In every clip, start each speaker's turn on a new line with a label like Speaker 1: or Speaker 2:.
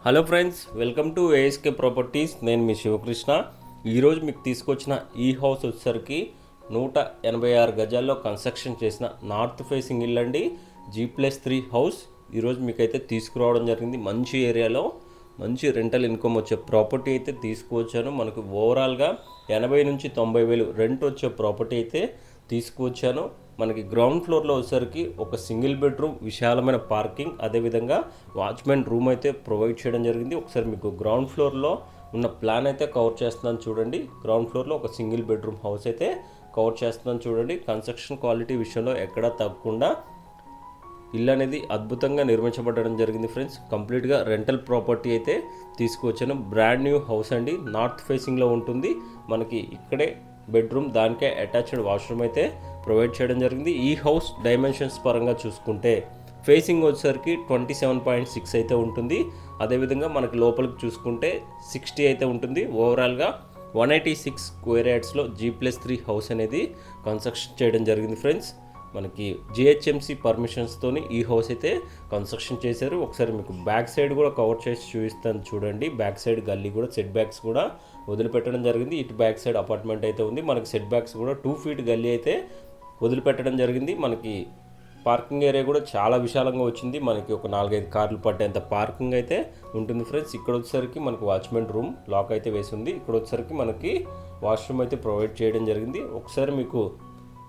Speaker 1: Hello friends, welcome to ASK properties. నేను మీ శివకృష్ణ. ఈరోజు మీకు తీసుకొచ్చిన ఈ హౌస్ వచ్చేసరికి 186 గజాల్లో కన్స్ట్రక్షన్ చేసిన నార్త్ ఫేసింగ్ ఇల్లు అండి. G+3 హౌస్ ఈరోజు మీకైతే తీసుకురావడం జరిగింది. మంచి ఏరియాలో మంచి రెంటల్ ఇన్కమ్ వచ్చే ప్రాపర్టీ అయితే తీసుకువచ్చాను. మనకు ఓవరాల్గా 80 నుంచి 90 వేలు రెంట్ వచ్చే ప్రాపర్టీ అయితే తీసుకువచ్చాను. మనకి గ్రౌండ్ ఫ్లోర్లో వచ్చేసరికి ఒక సింగిల్ బెడ్రూమ్, విశాలమైన పార్కింగ్, అదేవిధంగా వాచ్మెన్ రూమ్ అయితే ప్రొవైడ్ చేయడం జరిగింది. ఒకసారి మీకు గ్రౌండ్ ఫ్లోర్లో ఉన్న ప్లాన్ అయితే కవర్ చేస్తున్నాను చూడండి. గ్రౌండ్ ఫ్లోర్లో ఒక సింగిల్ బెడ్రూమ్ హౌస్ అయితే కవర్ చేస్తున్నాను చూడండి. కన్స్ట్రక్షన్ క్వాలిటీ విషయంలో ఎక్కడా తగ్గకుండా ఇల్లు అనేది అద్భుతంగా నిర్మించబడడం జరిగింది ఫ్రెండ్స్. కంప్లీట్గా రెంటల్ ప్రాపర్టీ అయితే తీసుకువచ్చాను. బ్రాండ్ న్యూ హౌస్ అండి. నార్త్ ఫేసింగ్లో ఉంటుంది. మనకి ఇక్కడే బెడ్రూమ్, దానికే అటాచ్డ్ వాష్రూమ్ అయితే ప్రొవైడ్ చేయడం జరిగింది. ఈ హౌస్ డైమెన్షన్స్ పరంగా చూసుకుంటే ఫేసింగ్ వచ్చేసరికి 27.6 అయితే ఉంటుంది. అదేవిధంగా మనకి లోపలికి చూసుకుంటే 60 అయితే ఉంటుంది. ఓవరాల్గా 186 స్క్వేర్ యార్డ్స్లో G+3 హౌస్ అనేది కన్స్ట్రక్షన్ చేయడం జరిగింది ఫ్రెండ్స్. మనకి GHMC పర్మిషన్స్తోని ఈ హౌస్ అయితే కన్స్ట్రక్షన్ చేశారు. ఒకసారి మీకు బ్యాక్ సైడ్ కూడా కవర్ చేసి చూపిస్తాను చూడండి. బ్యాక్ సైడ్ గల్లీ కూడా సెట్ బ్యాక్స్ కూడా వదిలిపెట్టడం జరిగింది. ఇటు బ్యాక్ సైడ్ అపార్ట్మెంట్ అయితే ఉంది. మనకి సెట్ బ్యాక్స్ కూడా 2 ఫీట్ గల్లీ అయితే వదిలిపెట్టడం జరిగింది. మనకి పార్కింగ్ ఏరియా కూడా చాలా విశాలంగా వచ్చింది. మనకి ఒక 4-5 కార్లు పట్టేంత పార్కింగ్ అయితే ఉంటుంది ఫ్రెండ్స్. ఇక్కడ వచ్చేసరికి మనకు వాచ్మెన్ రూమ్ లాక్ అయితే వేసి ఉంది. ఇక్కడ వచ్చేసరికి మనకి వాష్రూమ్ అయితే ప్రొవైడ్ చేయడం జరిగింది. ఒకసారి మీకు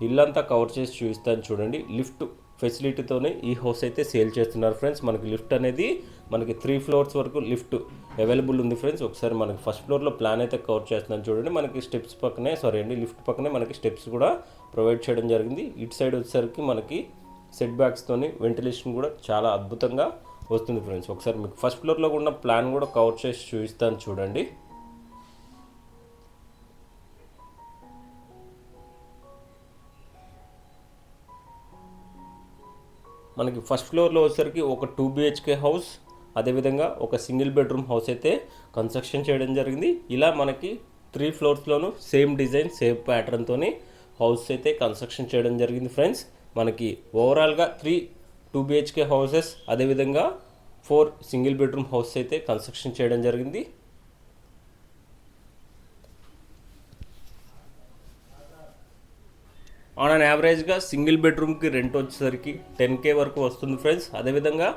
Speaker 1: ఇల్లంతా కవర్ చేసి చూపిస్తాను చూడండి. లిఫ్ట్ ఫెసిలిటీతోనే ఈ హౌస్ అయితే సేల్ చేస్తున్నారు ఫ్రెండ్స్. మనకి లిఫ్ట్ అనేది మనకి 3 ఫ్లోర్స్ వరకు లిఫ్ట్ అవైలబుల్ ఉంది ఫ్రెండ్స్. ఒకసారి మనకి ఫస్ట్ ఫ్లోర్లో ప్లాన్ అయితే కవర్ చేస్తున్నాను చూడండి. మనకి స్టెప్స్ పక్కనే లిఫ్ట్ పక్కనే మనకి స్టెప్స్ కూడా ప్రొవైడ్ చేయడం జరిగింది. ఇటు సైడ్ వచ్చేసరికి మనకి సెట్ బ్యాక్స్తోని వెంటిలేషన్ కూడా చాలా అద్భుతంగా వస్తుంది ఫ్రెండ్స్. ఒకసారి మీకు ఫస్ట్ ఫ్లోర్లో ఉన్న ప్లాన్ కూడా కవర్ చేసి చూపిస్తాను చూడండి. మనకి ఫస్ట్ ఫ్లోర్లో వచ్చేసరికి ఒక 2 BHK హౌస్, అదేవిధంగా ఒక సింగిల్ బెడ్రూమ్ హౌస్ అయితే కన్స్ట్రక్షన్ చేయడం జరిగింది. ఇలా మనకి 3 ఫ్లోర్స్లోనూ సేమ్ డిజైన్, సేమ్ ప్యాటర్న్తో హౌస్ అయితే కన్స్ట్రక్షన్ చేయడం జరిగింది ఫ్రెండ్స్. మనకి ఓవరాల్గా 3 2 BHK హౌసెస్, అదేవిధంగా 4 సింగిల్ బెడ్రూమ్ హౌస్ అయితే కన్స్ట్రక్షన్ చేయడం జరిగింది. ఆన్ అన్ యావరేజ్గా సింగిల్ బెడ్రూమ్కి రెంట్ వచ్చేసరికి 10K వరకు వస్తుంది ఫ్రెండ్స్. అదేవిధంగా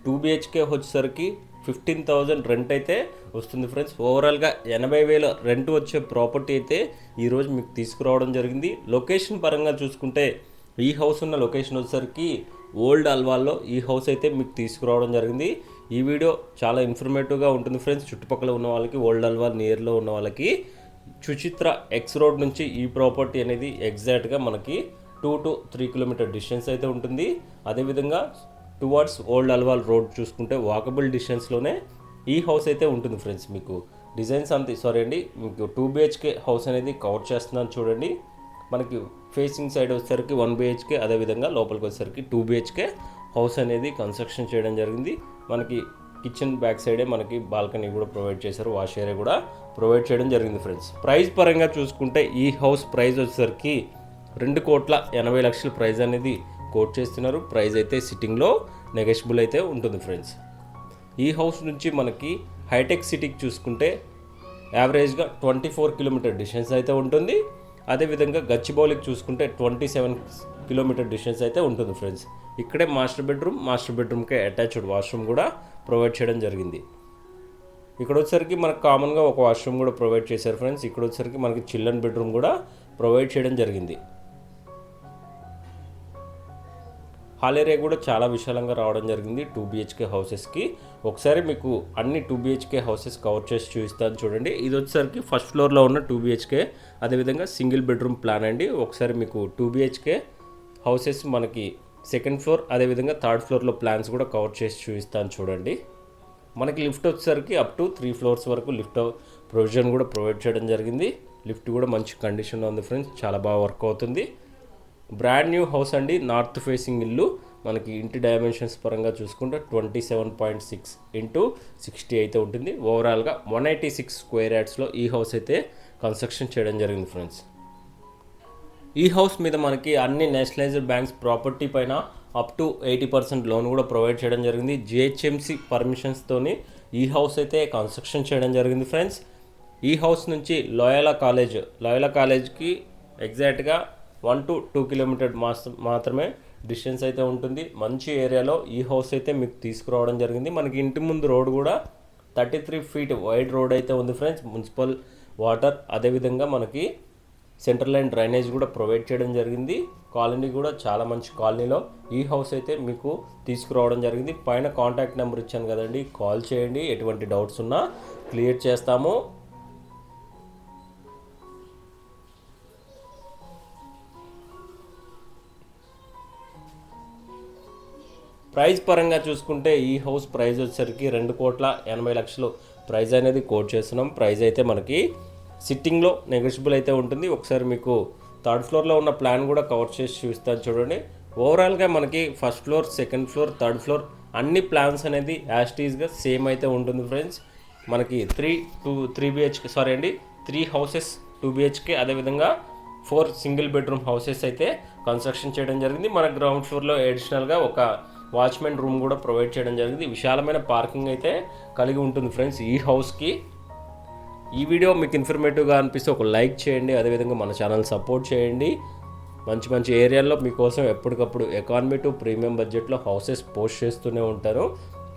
Speaker 1: 2 BHK వచ్చేసరికి 15,000 రెంట్ అయితే వస్తుంది ఫ్రెండ్స్. ఓవరాల్గా 80,000 రెంట్ వచ్చే ప్రాపర్టీ అయితే ఈరోజు మీకు తీసుకురావడం జరిగింది. లొకేషన్ పరంగా చూసుకుంటే ఈ హౌస్ ఉన్న లొకేషన్ వచ్చేసరికి ఓల్డ్ అల్వాల్లో ఈ హౌస్ అయితే మీకు తీసుకురావడం జరిగింది. ఈ వీడియో చాలా ఇన్ఫర్మేటివ్గా ఉంటుంది ఫ్రెండ్స్. చుట్టుపక్కల ఉన్న వాళ్ళకి, ఓల్డ్ అల్వాల్ నియర్లో ఉన్న వాళ్ళకి సుచిత్ర ఎక్స్ రోడ్ నుంచి ఈ ప్రాపర్టీ అనేది ఎగ్జాక్ట్గా మనకి 2 to 3 కిలోమీటర్ డిస్టెన్స్ అయితే ఉంటుంది. అదేవిధంగా టువర్డ్స్ ఓల్డ్ అల్వాల్ రోడ్ చూసుకుంటే వాకబుల్ డిస్టెన్స్లోనే ఈ హౌస్ అయితే ఉంటుంది ఫ్రెండ్స్. మీకు డిజైన్స్ మీకు 2 BHK హౌస్ అనేది కవర్ చేస్తున్నాను చూడండి. మనకి ఫేసింగ్ సైడ్ వచ్చేసరికి 1 BHK, అదేవిధంగా లోపలికి వచ్చేసరికి 2 BHK హౌస్ అనేది కన్స్ట్రక్షన్ చేయడం జరిగింది. మనకి కిచెన్ బ్యాక్ సైడే మనకి బాల్కనీ కూడా ప్రొవైడ్ చేశారు. వాష్ ఏరియా కూడా ప్రొవైడ్ చేయడం జరిగింది ఫ్రెండ్స్. ప్రైస్ పరంగా చూసుకుంటే ఈ హౌస్ ప్రైస్ వచ్చేసరికి 2,80,00,000 ప్రైస్ అనేది కోట్ చేస్తున్నారు. ప్రైస్ అయితే సిట్టింగ్లో నెగోషియబుల్ అయితే ఉంటుంది ఫ్రెండ్స్. ఈ హౌస్ నుంచి మనకి హైటెక్ సిటీకి చూసుకుంటే యావరేజ్గా 24 కిలోమీటర్ డిస్టెన్స్ అయితే ఉంటుంది. అదేవిధంగా గచ్చిబౌలికి చూసుకుంటే 27 కిలోమీటర్ డిస్టెన్స్ అయితే ఉంటుంది ఫ్రెండ్స్. ఇక్కడే మాస్టర్ బెడ్రూమ్కే అటాచ్డ్ వాష్రూమ్ కూడా ప్రొవైడ్ చేయడం జరిగింది. ఇక్కడ వచ్చేసరికి మనకు కామన్గా ఒక వాష్రూమ్ కూడా ప్రొవైడ్ చేశారు ఫ్రెండ్స్. ఇక్కడ వచ్చేసరికి మనకి చిల్డ్రన్ బెడ్రూమ్ కూడా ప్రొవైడ్ చేయడం జరిగింది. హాల్ ఏరియా కూడా చాలా విశాలంగా రావడం జరిగింది 2 BHK హౌసెస్కి. ఒకసారి మీకు అన్ని 2 BHK హౌసెస్ కవర్ చేసి చూపిస్తాను చూడండి. ఇది వచ్చేసరికి ఫస్ట్ ఫ్లోర్లో ఉన్న 2 BHK, అదేవిధంగా సింగిల్ బెడ్రూమ్ ప్లాన్ అండి. ఒకసారి మీకు 2 BHK హౌసెస్ మనకి సెకండ్ ఫ్లోర్, అదేవిధంగా థర్డ్ ఫ్లోర్లో ప్లాన్స్ కూడా కవర్ చేసి చూపిస్తాను చూడండి. మనకి లిఫ్ట్ వచ్చేసరికి అప్ టు 3 ఫ్లోర్స్ వరకు లిఫ్ట్ ప్రొవిజన్ కూడా ప్రొవైడ్ చేయడం జరిగింది. లిఫ్ట్ కూడా మంచి కండిషన్లో ఉంది ఫ్రెండ్స్. చాలా బాగా వర్క్ అవుతుంది. బ్రాండ్ న్యూ హౌస్ అండి. నార్త్ ఫేసింగ్ ఇల్లు. మనకి ఇంటి డైమెన్షన్స్ పరంగా చూసుకుంటే 27.6 into 60 అయితే ఉంటుంది. ఓవరాల్గా 186 స్క్వేర్ యార్డ్స్లో ఈ హౌస్ అయితే కన్స్ట్రక్షన్ చేయడం జరిగింది ఫ్రెండ్స్. ఈ హౌస్ మీద మనకి అన్ని నేషనలైజ్డ్ బ్యాంక్స్ ప్రాపర్టీ పైన అప్ టు 80% లోన్ కూడా ప్రొవైడ్ చేయడం జరిగింది. GHMC పర్మిషన్స్తోని ఈ హౌస్ అయితే కన్స్ట్రక్షన్ చేయడం జరిగింది ఫ్రెండ్స్. ఈ హౌస్ నుంచి లోయలా కాలేజ్కి ఎగ్జాక్ట్గా 1 to 2 కిలోమీటర్ మాత్రమే డిస్టెన్స్ అయితే ఉంటుంది. మంచి ఏరియాలో ఈ హౌస్ అయితే మీకు తీసుకురావడం జరిగింది. మనకి ఇంటి ముందు రోడ్ కూడా 33 feet వైడ్ రోడ్ అయితే ఉంది ఫ్రెండ్స్. మున్సిపల్ వాటర్, అదేవిధంగా మనకి సెంట్రల్ లైన్ డ్రైనేజ్ కూడా ప్రొవైడ్ చేయడం జరిగింది. కాలనీ కూడా చాలా మంచి కాలనీలో ఈ హౌస్ అయితే మీకు తీసుకురావడం జరిగింది. పైన కాంటాక్ట్ నెంబర్ ఇచ్చాను కదండి, కాల్ చేయండి. ఎటువంటి డౌట్స్ ఉన్నా క్లియర్ చేస్తాము. ప్రైస్ పరంగా చూసుకుంటే ఈ హౌస్ ప్రైస్ వచ్చేసరికి 2,80,00,000 ప్రైస్ అనేది కోట్ చేస్తున్నాం. ప్రైస్ అయితే మనకి సిట్టింగ్లో నెగోషియబుల్ అయితే ఉంటుంది. ఒకసారి మీకు 3rd floorలో ఉన్న ప్లాన్ కూడా కవర్ చేసి చూస్తాను చూడండి. ఓవరాల్గా మనకి 1st floor, 2nd floor, 3rd floor అన్ని ప్లాన్స్ అనేది యాస్టీస్గా సేమ్ అయితే ఉంటుంది ఫ్రెండ్స్. మనకి 3 హౌసెస్ 2 BHK, అదేవిధంగా 4 సింగిల్ బెడ్రూమ్ హౌసెస్ అయితే కన్స్ట్రక్షన్ చేయడం జరిగింది. మన గ్రౌండ్ ఫ్లోర్లో అడిషనల్గా ఒక వాచ్మెన్ రూమ్ కూడా ప్రొవైడ్ చేయడం జరిగింది. విశాలమైన పార్కింగ్ అయితే కలిగి ఉంటుంది ఫ్రెండ్స్ ఈ హౌస్కి. ఈ వీడియో మీకు ఇన్ఫర్మేటివ్గా అనిపిస్తే ఒక లైక్ చేయండి, అదేవిధంగా మన ఛానల్ సపోర్ట్ చేయండి. మంచి మంచి ఏరియాల్లో మీకోసం ఎప్పటికప్పుడు ఎకానమీ టు ప్రీమియం బడ్జెట్లో హౌసెస్ పోస్ట్ చేస్తూనే ఉంటారు.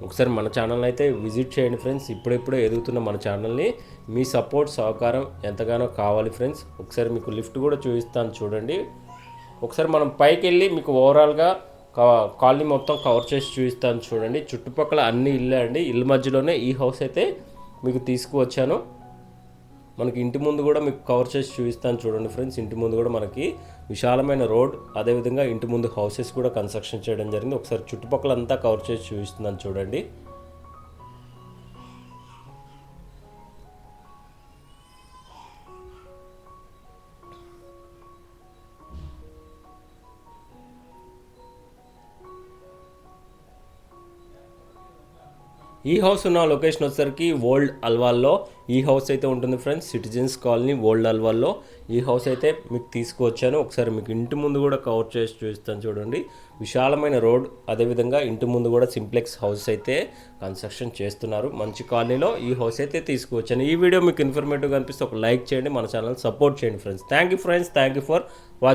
Speaker 1: ఒకసారి మన ఛానల్ అయితే విజిట్ చేయండి ఫ్రెండ్స్. ఇప్పుడిప్పుడే ఎదుగుతున్న మన ఛానల్ని మీ సపోర్ట్, సహకారం ఎంతగానో కావాలి ఫ్రెండ్స్. ఒకసారి మీకు లిఫ్ట్ కూడా చూపిస్తాను చూడండి. ఒకసారి మనం పైకి వెళ్ళి మీకు ఓవరాల్గా కాలనీ మొత్తం కవర్ చేసి చూపిస్తాను చూడండి. చుట్టుపక్కల అన్ని ఇల్లే అండి. ఇల్లు మధ్యలోనే ఈ హౌస్ అయితే మీకు తీసుకువచ్చాను. మనకి ఇంటి ముందు కూడా మీకు కవర్ చేసి చూపిస్తాను చూడండి ఫ్రెండ్స్. ఇంటి ముందు కూడా మనకి విశాలమైన రోడ్, అదేవిధంగా ఇంటి ముందు హౌసెస్ కూడా కన్స్ట్రక్షన్ చేయడం జరిగింది. ఒకసారి చుట్టుపక్కల అంతా కవర్ చేసి చూపిస్తున్నాను చూడండి. ఈ హౌస్ ఉన్న లొకేషన్ వచ్చేసరికి ఓల్డ్ అల్వాల్లో ఈ హౌస్ అయితే ఉంటుంది ఫ్రెండ్స్. సిటిజన్స్ కాలనీ ఓల్డ్ అల్వాల్లో ఈ హౌస్ అయితే మీకు తీసుకువచ్చాను. ఒకసారి మీకు ఇంటి ముందు కూడా కవర్ చేసి చూస్తాను చూడండి. విశాలమైన రోడ్, అదేవిధంగా ఇంటి ముందు కూడా సింప్లెక్స్ హౌస్ అయితే కన్స్ట్రక్షన్ చేస్తున్నారు. మంచి కాలనీలో ఈ హౌస్ అయితే తీసుకువచ్చాను. ఈ వీడియో మీకు ఇన్ఫర్మేటివ్గా అనిపిస్తే ఒక లైక్ చేయండి, మన ఛానల్ సపోర్ట్ చేయండి friends. Thank you friends, thank you for watching.